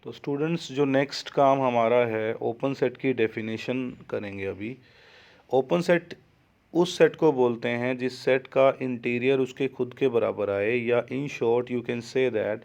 तो स्टूडेंट्स जो नेक्स्ट काम हमारा है ओपन सेट की डेफिनेशन करेंगे अभी। ओपन सेट उस सेट को बोलते हैं जिस सेट का इंटीरियर उसके खुद के बराबर आए, या in short you can say that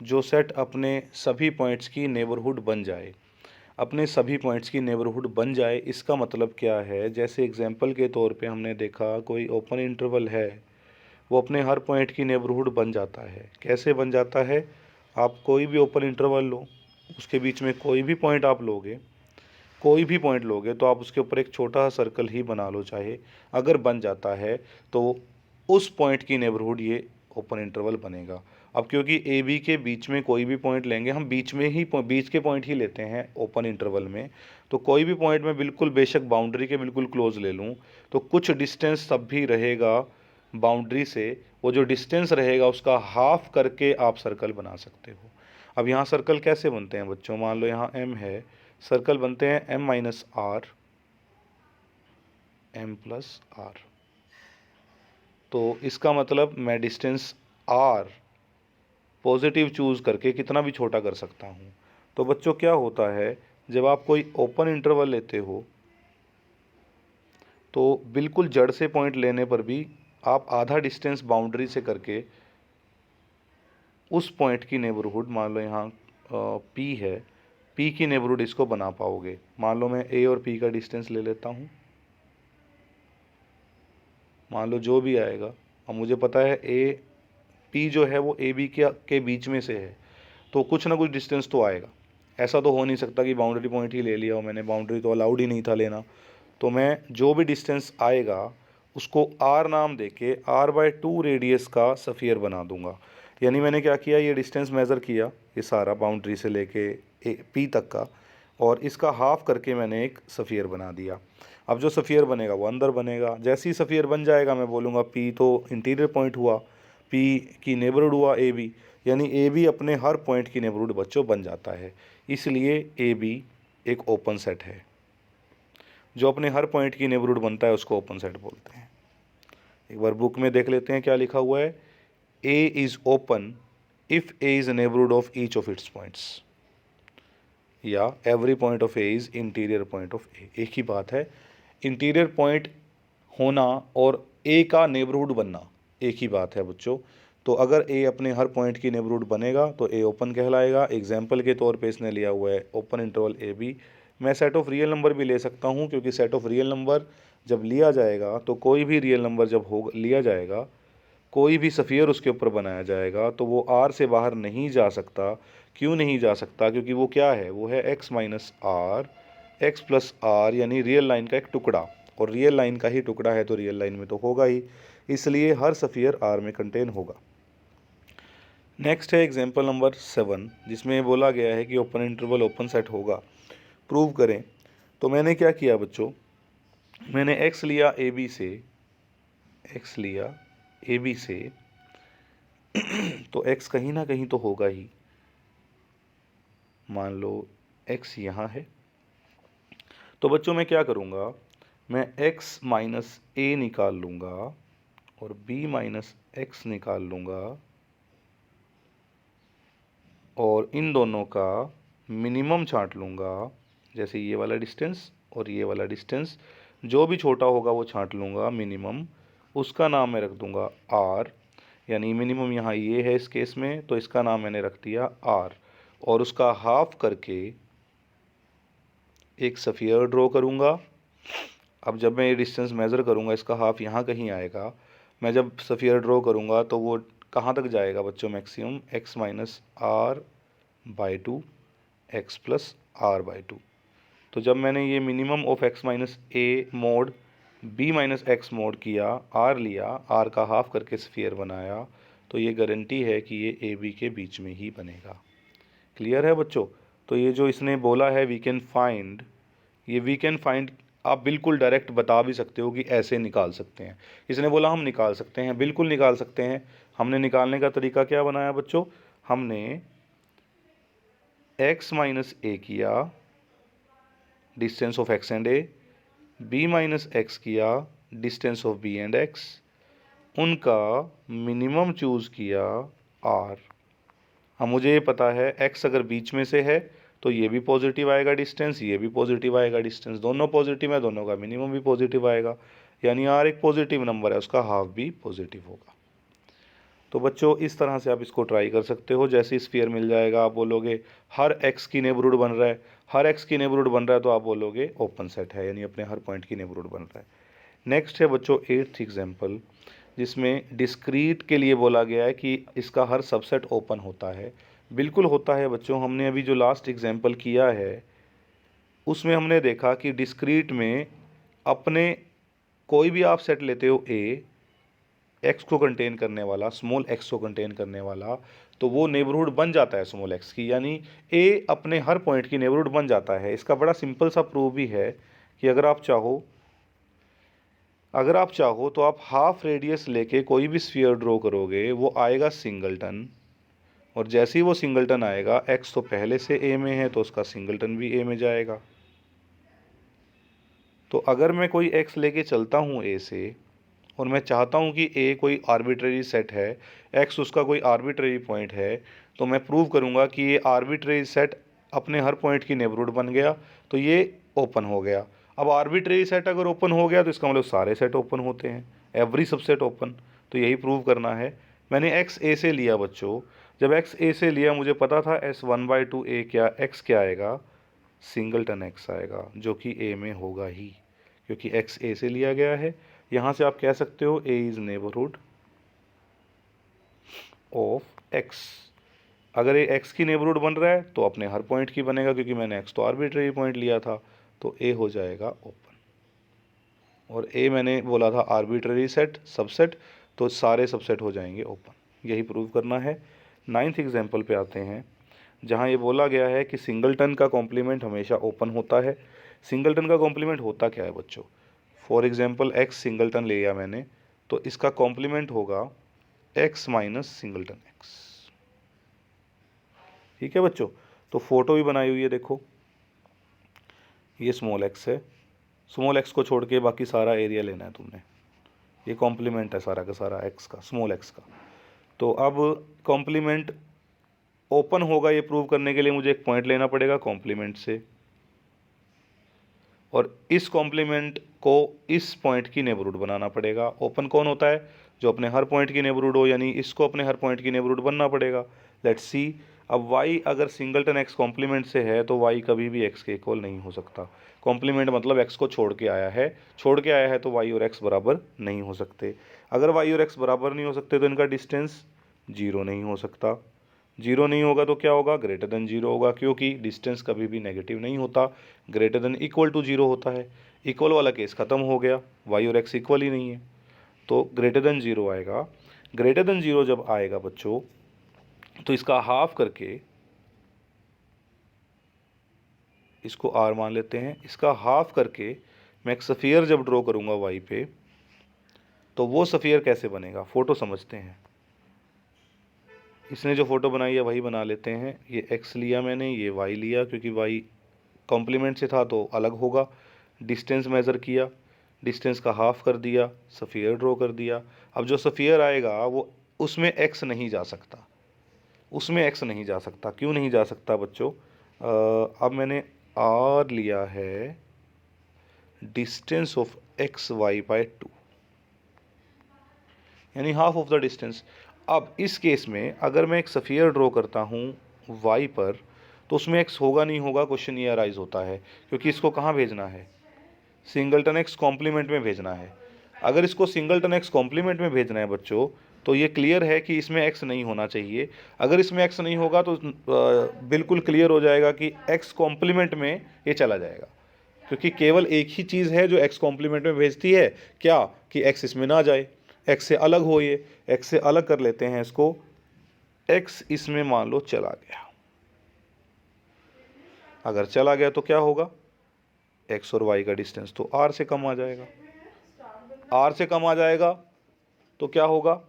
जो सेट अपने सभी पॉइंट्स की नेबरहुड बन जाए। अपने सभी पॉइंट्स की नेबरहुड बन जाए इसका मतलब क्या है? जैसे एग्जांपल के तौर पे हमने देखा कोई ओपन इंटरवल है, वो अपने हर पॉइंट की नेबरहुड बन जाता है। कैसे बन जाता है? आप कोई भी ओपन इंटरवल लो, उसके बीच में कोई भी पॉइंट आप लोगे, कोई भी पॉइंट लोगे तो आप उसके ऊपर एक छोटा सा सर्कल ही बना लो, चाहे अगर बन जाता है तो उस पॉइंट की नेबरहुड ये ओपन इंटरवल बनेगा। अब क्योंकि ए बी के बीच में कोई भी पॉइंट लेंगे, हम बीच के पॉइंट ही लेते हैं ओपन इंटरवल में, तो कोई भी पॉइंट में बिल्कुल बेशक बाउंड्री के बिल्कुल क्लोज ले लूँ तो कुछ डिस्टेंस तब भी रहेगा बाउंड्री से। वो जो डिस्टेंस रहेगा उसका हाफ करके आप सर्कल बना सकते हो। अब यहाँ सर्कल कैसे बनते हैं बच्चों? मान लो यहाँ एम है, सर्कल बनते हैं M minus R, M plus R. तो इसका मतलब मैं डिस्टेंस आर पॉजिटिव चूज़ करके कितना भी छोटा कर सकता हूँ। तो बच्चों क्या होता है, जब आप कोई ओपन इंटरवल लेते हो तो बिल्कुल जड़ से पॉइंट लेने पर भी आप आधा डिस्टेंस बाउंड्री से करके उस पॉइंट की नेबरहुड, मान लो यहाँ पी है, पी की नेबरहुड इसको बना पाओगे। मान लो मैं ए और पी का डिस्टेंस ले लेता हूँ, मान लो जो भी आएगा। अब मुझे पता है ए पी जो है वो ए बी के बीच में से है, तो कुछ ना कुछ डिस्टेंस तो आएगा। ऐसा तो हो नहीं सकता कि बाउंड्री पॉइंट ही ले लिया हो मैंने, बाउंड्री तो अलाउड ही नहीं था लेना। तो मैं जो भी डिस्टेंस आएगा उसको आर नाम देके r/2 रेडियस का सफ़ियर बना दूंगा। यानी मैंने क्या किया, ये डिस्टेंस मेज़र किया, ये सारा बाउंड्री से लेके पी तक का, और इसका हाफ करके मैंने एक सफ़ियर बना दिया। अब जो सफ़ियर बनेगा वो अंदर बनेगा। जैसे ही सफ़ियर बन जाएगा मैं बोलूँगा पी तो इंटीरियर पॉइंट हुआ, पी की नेबरहुड हुआ ए बी, यानी ए बी अपने हर पॉइंट की नेबरहुड बच्चों बन जाता है। इसलिए ए बी एक ओपन सेट है। जो अपने हर पॉइंट की नेबरहुड बनता है उसको ओपन सेट बोलते हैं। एक बार बुक में देख लेते हैं क्या लिखा हुआ है। A is open if A is neighbourhood of each of its points, या every point of A is interior point of A. एक ही बात है, इंटीरियर पॉइंट होना और ए का नेबरहुड बनना एक ही बात है बच्चों। तो अगर ए अपने हर पॉइंट की नेबरहुड बनेगा तो ए ओपन कहलाएगा। एग्जाम्पल के तौर पे इसने लिया हुआ है ओपन इंटरवल ए बी। मैं सेट ऑफ रियल नंबर भी ले सकता हूँ, क्योंकि सेट ऑफ रियल नंबर जब लिया जाएगा तो कोई भी रियल नंबर जब हो लिया जाएगा, कोई भी सफ़ियर उसके ऊपर बनाया जाएगा तो वो आर से बाहर नहीं जा सकता। क्यों नहीं जा सकता? क्योंकि वो क्या है, वो है X minus R, X plus R, यानी रियल लाइन का एक टुकड़ा, और रियल लाइन का ही टुकड़ा है तो रियल लाइन में तो होगा ही, इसलिए हर सफ़ियर आर में कंटेन होगा। नेक्स्ट है एग्जाम्पल नंबर 7, जिसमें बोला गया है कि ओपन इंटरवल ओपन सेट होगा, प्रूव करें। तो मैंने क्या किया बच्चों, मैंने एक्स लिया ए बी से, एक्स लिया ए बी से तो एक्स कहीं ना कहीं तो होगा ही। मान लो एक्स यहाँ है, तो बच्चों मैं क्या करूँगा, मैं x माइनस ए निकाल लूँगा और b माइनस एक्स निकाल लूँगा, और इन दोनों का मिनिमम छांट लूँगा। जैसे ये वाला डिस्टेंस और ये वाला डिस्टेंस जो भी छोटा होगा वो छांट लूँगा मिनिमम, उसका नाम मैं रख दूँगा r। यानी मिनिमम यहाँ ये है इस केस में, तो इसका नाम मैंने रख दिया r, और उसका हाफ करके एक सफ़ियर ड्रॉ करूँगा। अब जब मैं ये डिस्टेंस मेज़र करूँगा इसका हाफ यहाँ कहीं आएगा। मैं जब सफ़ियर ड्रॉ करूँगा तो वो कहाँ तक जाएगा बच्चों? Maximum x minus R by two, X plus R by two. तो जब मैंने ये minimum of x minus A mod b minus X mod किया, r लिया, r का हाफ करके स्फीयर बनाया, तो ये गारंटी है कि ये ए बी के बीच में ही बनेगा। क्लियर है बच्चों? तो ये जो इसने बोला है वी कैन फाइंड, ये वी कैन फाइंड आप बिल्कुल डायरेक्ट बता भी सकते हो कि ऐसे निकाल सकते हैं। इसने बोला हम निकाल सकते हैं, बिल्कुल निकाल सकते हैं। हमने निकालने का तरीका क्या बनाया बच्चों? हमने x माइनस ए किया, distance of x and A, b minus x किया, distance of b and x, उनका मिनिमम चूज़ किया r। अब मुझे ये पता है x अगर बीच में से है तो ये भी पॉजिटिव आएगा डिस्टेंस, ये भी पॉजिटिव आएगा डिस्टेंस, दोनों पॉजिटिव है, दोनों का मिनिमम भी पॉजिटिव आएगा, यानी r एक पॉजिटिव नंबर है, उसका हाफ भी पॉजिटिव होगा। तो बच्चों इस तरह से आप इसको ट्राई कर सकते हो। जैसे स्फीयर मिल जाएगा आप बोलोगे हर x की नेबरहुड बन रहा है, हर x की नेबरहुड बन रहा है तो आप बोलोगे ओपन सेट है, यानी अपने हर पॉइंट की नेबरहुड बन रहा है। नेक्स्ट है बच्चों 8th एग्जाम्पल, जिसमें डिस्क्रीट के लिए बोला गया है कि इसका हर सबसेट ओपन होता है। बिल्कुल होता है बच्चों, हमने अभी जो लास्ट एग्जाम्पल किया है उसमें हमने देखा कि डिस्क्रीट में अपने कोई भी आप सेट लेते हो ए, एक्स को कंटेन करने वाला, स्मॉल एक्स को कंटेन करने वाला, तो वो नेबरहुड बन जाता है स्मॉल एक्स की, यानी ए अपने हर पॉइंट की नेबरहुड बन जाता है। इसका बड़ा सिंपल सा प्रूफ भी है कि अगर आप चाहो तो आप हाफ रेडियस लेके कोई भी स्फीयर ड्रॉ करोगे, वो आएगा सिंगलटन, और जैसे ही वो सिंगलटन आएगा, एक्स तो पहले से ए में है तो उसका सिंगलटन भी ए में जाएगा। तो अगर मैं कोई एक्स लेके चलता हूँ ए से और मैं चाहता हूँ कि ए कोई आर्बिट्रेरी सेट है, एक्स उसका कोई आर्बिट्रेरी पॉइंट है, तो मैं प्रूव करूँगा कि ये आर्बिट्रेरी सेट अपने हर पॉइंट की नेबरहुड बन गया, तो ये ओपन हो गया। अब आर्बिट्रेरी सेट अगर ओपन हो गया तो इसका मतलब सारे सेट ओपन होते हैं, एवरी सबसेट ओपन। तो यही प्रूव करना है। मैंने एक्स ए से लिया बच्चों, जब एक्स ए से लिया मुझे पता था एस 1/2 ए क्या, एक्स क्या आएगा, सिंगलटन एक्स आएगा, जो कि ए में होगा ही, क्योंकि एक्स ए से लिया गया है। यहाँ से आप कह सकते हो ए इज़ नेबरहुड ऑफ एक्स। अगर ये एक्स की नेबरहुड बन रहा है तो अपने हर पॉइंट की बनेगा, क्योंकि मैंने एक्स तो आर्बिट्रेरी पॉइंट लिया था, तो ए हो जाएगा ओपन। और ए मैंने बोला था आर्बिट्रेरी सेट सबसेट, तो सारे सबसेट हो जाएंगे ओपन। यही प्रूव करना है। 9th एग्जाम्पल पे आते हैं, जहाँ ये बोला गया है कि सिंगलटन का कॉम्प्लीमेंट हमेशा ओपन होता है। सिंगलटन का कॉम्प्लीमेंट होता क्या है बच्चों, फॉर एग्जाम्पल एक्स सिंगलटन ले लिया मैंने, तो इसका कॉम्प्लीमेंट होगा एक्स माइनस सिंगलटन एक्स। ठीक है बच्चों, तो फोटो भी बनाई हुई है, देखो ये स्मॉल एक्स है, स्मॉल एक्स को छोड़ के बाकी सारा एरिया लेना है तुमने, ये कॉम्प्लीमेंट है सारा का सारा एक्स का, स्मॉल एक्स का। तो अब कॉम्प्लीमेंट ओपन होगा, ये प्रूव करने के लिए मुझे एक पॉइंट लेना पड़ेगा कॉम्प्लीमेंट से, और इस कॉम्प्लीमेंट को इस पॉइंट की नेबरहुड बनाना पड़ेगा। ओपन कौन होता है, जो अपने हर पॉइंट की नेबरहुड हो, यानी इसको अपने हर पॉइंट की नेबरहुड बनना पड़ेगा। लेट्स सी, अब y अगर सिंगलटन x कॉम्प्लीमेंट से है तो y कभी भी x के इक्वल नहीं हो सकता। कॉम्प्लीमेंट मतलब x को छोड़ के आया है, तो y और x बराबर नहीं हो सकते। अगर y और x बराबर नहीं हो सकते तो इनका डिस्टेंस 0 नहीं हो सकता। 0 नहीं होगा तो क्या होगा, ग्रेटर देन 0 होगा, क्योंकि डिस्टेंस कभी भी नेगेटिव नहीं होता, ग्रेटर देन इक्वल टू 0 होता है। इक्वल वाला केस ख़त्म हो गया, y और x इक्वल ही नहीं है, तो ग्रेटर देन 0 आएगा। ग्रेटर देन 0 जब आएगा बच्चों, तो इसका हाफ करके, इसको r मान लेते हैं, इसका हाफ करके मैं एक सफ़ियर जब ड्रॉ करूँगा y पे, तो वो सफ़ियर कैसे बनेगा, फ़ोटो समझते हैं। इसने जो फ़ोटो बनाई है वही बना लेते हैं। ये x लिया मैंने, ये y लिया, क्योंकि y कॉम्प्लीमेंट से था तो अलग होगा। डिस्टेंस मेज़र किया, डिस्टेंस का हाफ कर दिया, सफ़ियर ड्रॉ कर दिया। अब जो सफ़ियर आएगा वो उसमें x नहीं जा सकता, उसमें x नहीं जा सकता। क्यों नहीं जा सकता बच्चों, अब मैंने r लिया है डिस्टेंस ऑफ xy/2, यानी हाफ ऑफ द डिस्टेंस। अब इस केस में अगर मैं एक सफ़ियर ड्रॉ करता हूँ y पर, तो उसमें x होगा नहीं होगा, क्वेश्चन ये अराइज होता है, क्योंकि इसको कहाँ भेजना है, सिंगलटन x कॉम्प्लीमेंट में भेजना है। अगर इसको सिंगलटन x कॉम्प्लीमेंट में भेजना है बच्चों, तो ये क्लियर है कि इसमें x नहीं होना चाहिए। अगर इसमें x नहीं होगा तो बिल्कुल क्लियर हो जाएगा कि x कॉम्प्लीमेंट में ये चला जाएगा, क्योंकि केवल एक ही चीज़ है जो x कॉम्प्लीमेंट में भेजती है, क्या, कि x इसमें ना जाए, x से अलग हो, ये x से अलग कर लेते हैं इसको, x इसमें मान लो चला गया। अगर चला गया तो क्या होगा, x और y का डिस्टेंस तो r से कम आ जाएगा, r से कम आ जाएगा तो क्या होगा,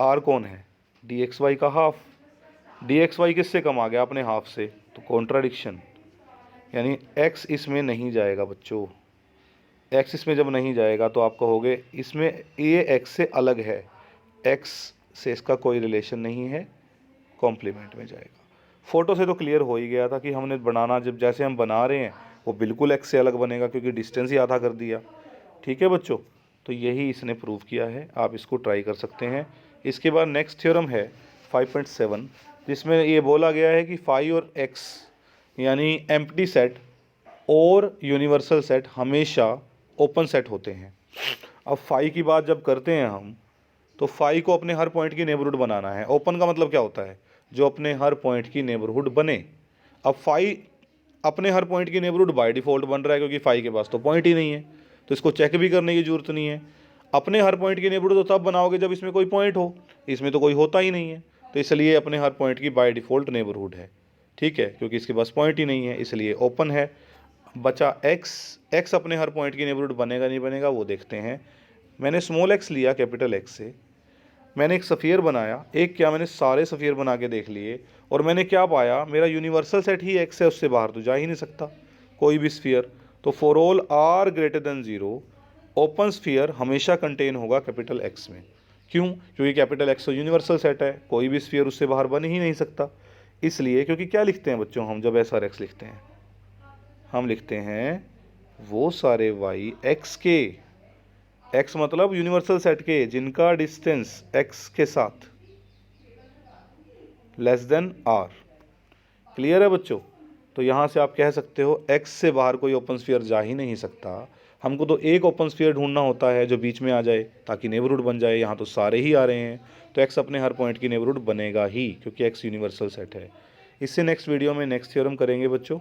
r कौन है, dxy का हाफ, dxy किससे कम आ गया, अपने हाफ से, तो कॉन्ट्राडिक्शन, यानी x इसमें नहीं जाएगा बच्चों। x इसमें जब नहीं जाएगा तो आप कहोगे इसमें ये x से अलग है, x से इसका कोई रिलेशन नहीं है, कॉम्प्लीमेंट में जाएगा। फ़ोटो से तो क्लियर हो ही गया था कि हमने बनाना जब जैसे हम बना रहे हैं वो बिल्कुल एक्स से अलग बनेगा, क्योंकि डिस्टेंस ही आधा कर दिया। ठीक है बच्चों, तो यही इसने प्रूव किया है, आप इसको ट्राई कर सकते हैं। इसके बाद नेक्स्ट थ्योरम है 5.7, जिसमें ये बोला गया है कि फाई और एक्स यानी एम्प्टी सेट और यूनिवर्सल सेट हमेशा ओपन सेट होते हैं। अब फाई की बात जब करते हैं हम, तो फाई को अपने हर पॉइंट की नेबरहुड बनाना है। ओपन का मतलब क्या होता है, जो अपने हर पॉइंट की नेबरहुड बने। अब फाई अपने हर पॉइंट की नेबरहुड बाय डिफ़ॉल्ट बन रहा है, क्योंकि फाई के पास तो पॉइंट ही नहीं है, तो इसको चेक भी करने की ज़रूरत नहीं है। अपने हर पॉइंट की नेबरहुड तो तब बनाओगे जब इसमें कोई पॉइंट हो, इसमें तो कोई होता ही नहीं है, तो इसलिए अपने हर पॉइंट की बाय डिफ़ॉल्ट नेबरहुड है। ठीक है, क्योंकि इसके पास पॉइंट ही नहीं है इसलिए ओपन है। बचा एक्स अपने हर पॉइंट की नेबरहुड बनेगा नहीं बनेगा वो देखते हैं। मैंने स्मॉल एक्स लिया कैपिटल एक्स से, मैंने एक सफ़ियर बनाया, एक क्या मैंने सारे सफ़ियर बना के देख लिए, और मैंने क्या पाया, मेरा यूनिवर्सल सेट ही एक्स है, उससे बाहर तो जा ही नहीं सकता कोई भी स्फीयर। तो for all R greater than 0 open sphere हमेशा कंटेन होगा कैपिटल एक्स में। क्यों? क्योंकि कैपिटल एक्स तो यूनिवर्सल सेट है, कोई भी स्फीयर उससे बाहर बन ही नहीं सकता। इसलिए, क्योंकि क्या लिखते हैं बच्चों हम जब एस आर एक्स लिखते हैं, हम लिखते हैं वो सारे वाई एक्स के, एक्स मतलब यूनिवर्सल सेट के, जिनका डिस्टेंस एक्स के साथ लेस देन आर। क्लियर है बच्चों? तो यहाँ से आप कह सकते हो एक्स से बाहर कोई ओपन स्फीयर जा ही नहीं सकता। हमको तो एक ओपन स्फीयर ढूंढना होता है जो बीच में आ जाए ताकि नेबरहुड बन जाए। यहाँ तो सारे ही आ रहे हैं, तो एक्स अपने हर पॉइंट की नेबरहुड बनेगा ही, क्योंकि एक्स यूनिवर्सल सेट है। इससे नेक्स्ट वीडियो में नेक्स्ट थ्योरम करेंगे बच्चों।